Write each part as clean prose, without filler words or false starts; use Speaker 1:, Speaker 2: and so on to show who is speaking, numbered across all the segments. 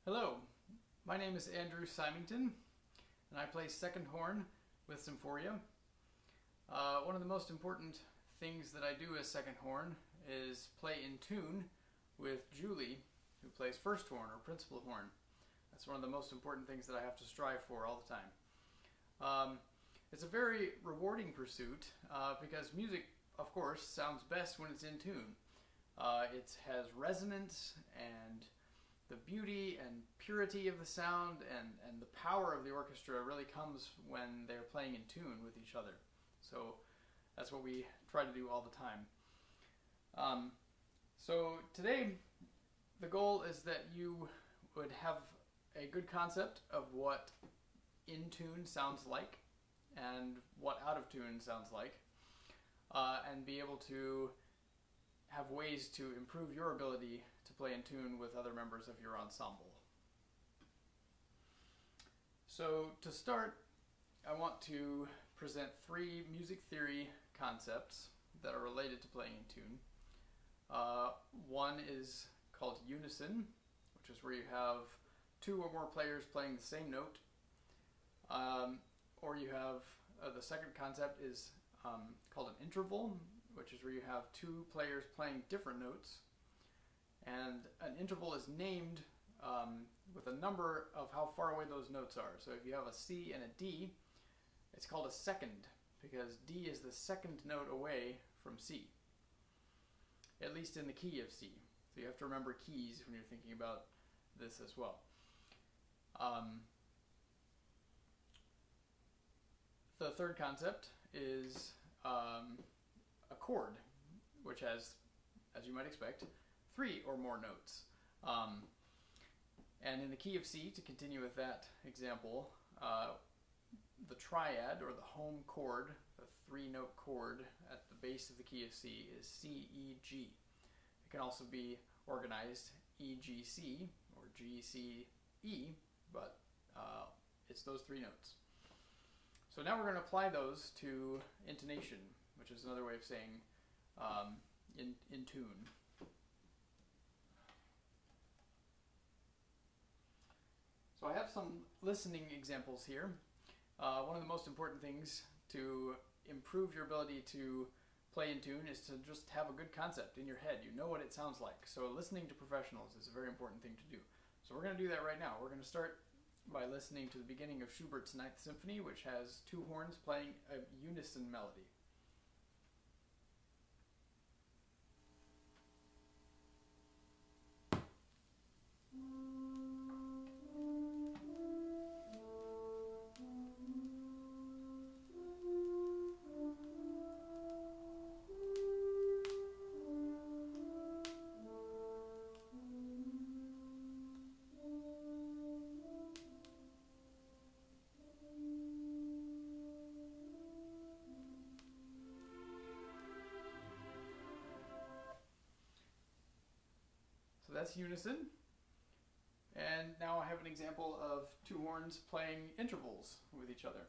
Speaker 1: Hello, my name is Andrew Symington, and I play second horn with Symphoria. One of the most important things that I do as second horn is play in tune with Julie, who plays first horn or principal horn. That's one of the most important things that I have to strive for all the time. It's a very rewarding pursuit because music, of course, sounds best when it's in tune. It has resonance, and the beauty and purity of the sound and the power of the orchestra really comes when they're playing in tune with each other. So that's what we try to do all the time. So today the goal is that you would have a good concept of what in tune sounds like and what out of tune sounds like, and be able to have ways to improve your ability to play in tune with other members of your ensemble. So to start, I want to present 3 music theory concepts that are related to playing in tune. One is called Unison, which is where you have 2 or more players playing the same note. Or you have, the second concept is called an interval, which is where you have 2 players playing different notes. And an interval is named with a number of how far away those notes are. So if you have a C and a D, it's called a second, because D is the second note away from C, at least in the key of C. So you have to remember keys when you're thinking about this as well. The third concept is a chord, which has, as you might expect, 3 or more notes. And in the key of C, to continue with that example, the triad, or the home chord, the 3-note chord at the base of the key of C, is C, E, G. It can also be organized E, G, C, or G, C, E, but it's those 3 notes. So now we're going to apply those to intonation, which is another way of saying in tune. So I have some listening examples here. One of the most important things to improve your ability to play in tune is to just have a good concept in your head. You know what it sounds like. So listening to professionals is a very important thing to do. So we're going to do that right now. We're going to start by listening to the beginning of Schubert's Ninth Symphony, which has 2 horns playing a unison melody. So that's unison. And now I have an example of 2 horns playing intervals with each other.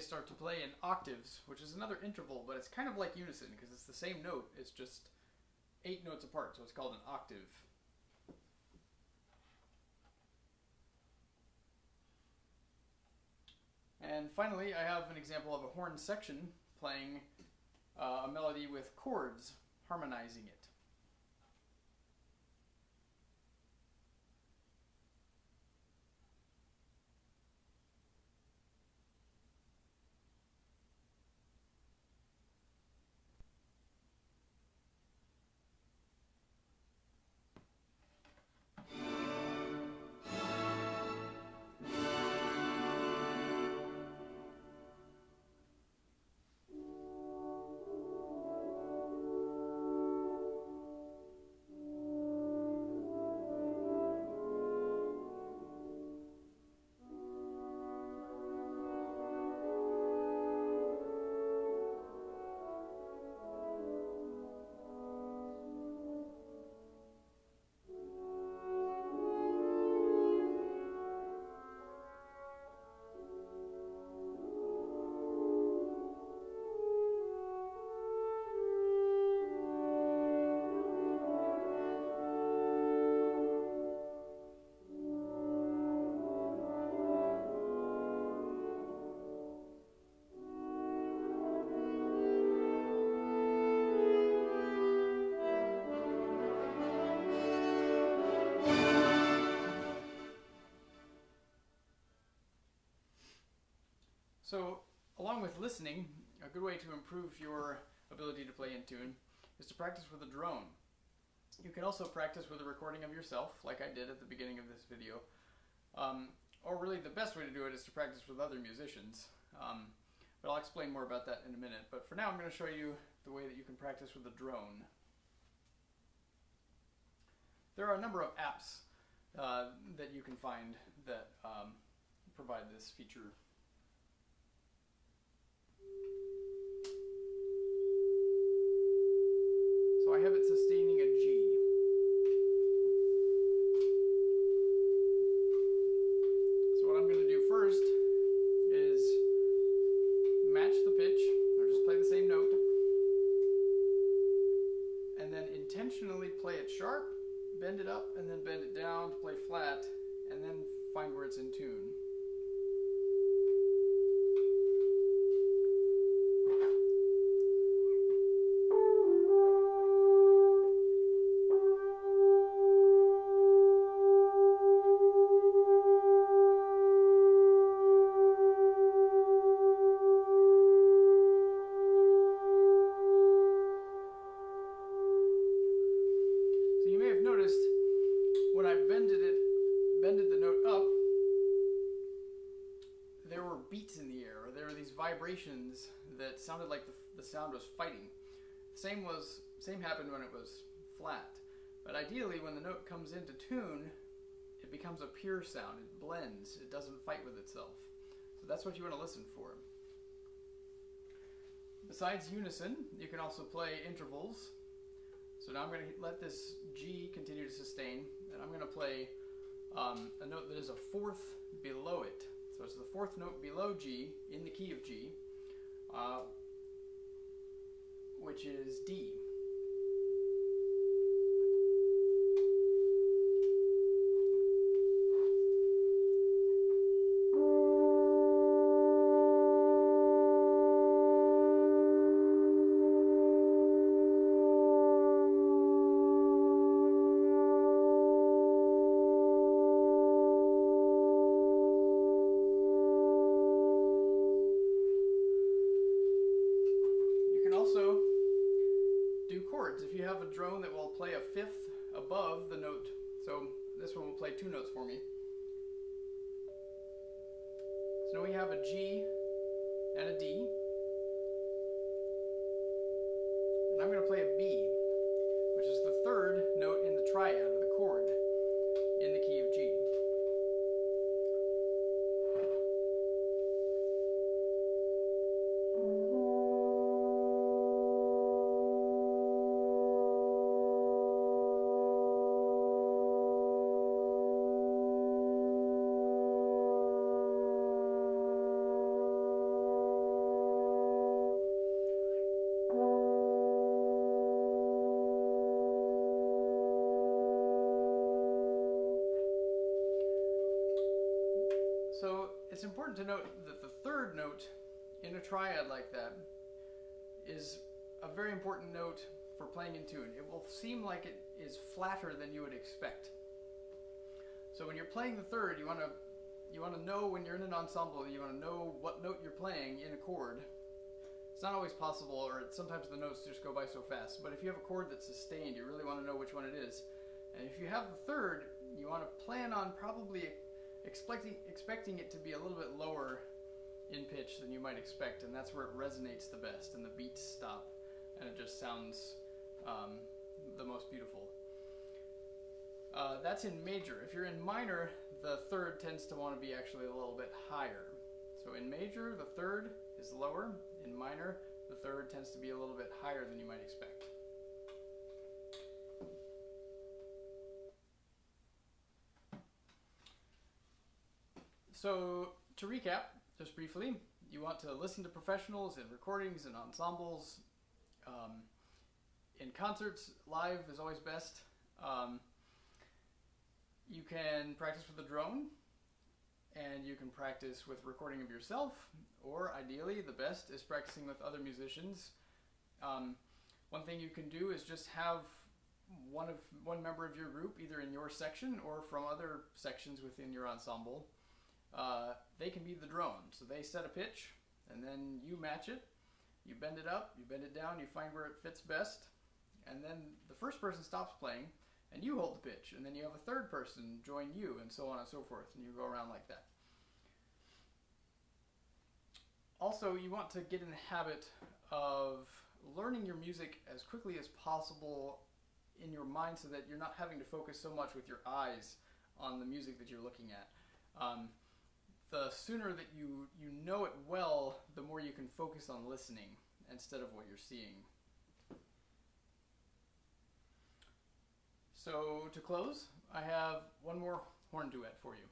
Speaker 1: start to play in octaves, which is another interval, but it's kind of like unison because it's the same note. It's just 8 notes apart, so it's called an octave. And finally, I have an example of a horn section playing a melody with chords, harmonizing it. So, along with listening, a good way to improve your ability to play in tune is to practice with a drone. You can also practice with a recording of yourself, like I did at the beginning of this video. Or really the best way to do it is to practice with other musicians. But I'll explain more about that in a minute. But for now I'm going to show you the way that you can practice with a drone. There are a number of apps that you can find that provide this feature. So I have it sustaining a G. So what I'm going to do first is match the pitch, or just play the same note, and then intentionally play it sharp, bend it up, and then bend it down to play flat, and then find where it's in tune. When I bended the note up, there were beats in the air, or there were these vibrations that sounded like the sound was fighting. Same happened when it was flat. But ideally, when the note comes into tune, it becomes a pure sound. It blends. It doesn't fight with itself. So that's what you want to listen for. Besides unison, you can also play intervals. So now I'm going to let this G continue to sustain, and I'm going to play a note that is a fourth below it. So it's the fourth note below G in the key of G, which is D. Also do chords. If you have a drone that will play a fifth above the note, so this one will play 2 notes for me. So now we have a G and a D, and I'm going to play a B, which is the 3rd note in the triad, or the chord, in the key of G. it's important to note that the third note in a triad like that is a very important note for playing in tune. It will seem like it is flatter than you would expect. So when you're playing the third, you want to know when you're in an ensemble, you want to know what note you're playing in a chord. It's not always possible, or sometimes the notes just go by so fast. But if you have a chord that's sustained, you really want to know which one it is. And if you have the third, you want to plan on probably expecting it to be a little bit lower in pitch than you might expect, and that's where it resonates the best, and the beats stop, and it just sounds the most beautiful. That's in major. If you're in minor, the third tends to want to be actually a little bit higher. So in major, the third is lower. In minor, the third tends to be a little bit higher than you might expect. So to recap, just briefly, you want to listen to professionals in recordings and ensembles. In concerts, live is always best. You can practice with a drone, and you can practice with recording of yourself, or ideally, the best is practicing with other musicians. One thing you can do is just have one member of your group, either in your section or from other sections within your ensemble. They can be the drone. So they set a pitch, and then you match it. You bend it up, you bend it down, you find where it fits best, and then the first person stops playing, and you hold the pitch, and then you have a third person join you, and so on and so forth, and you go around like that. Also, you want to get in the habit of learning your music as quickly as possible in your mind so that you're not having to focus so much with your eyes on the music that you're looking at. The sooner that you know it well, the more you can focus on listening instead of what you're seeing. So to close, I have one more horn duet for you.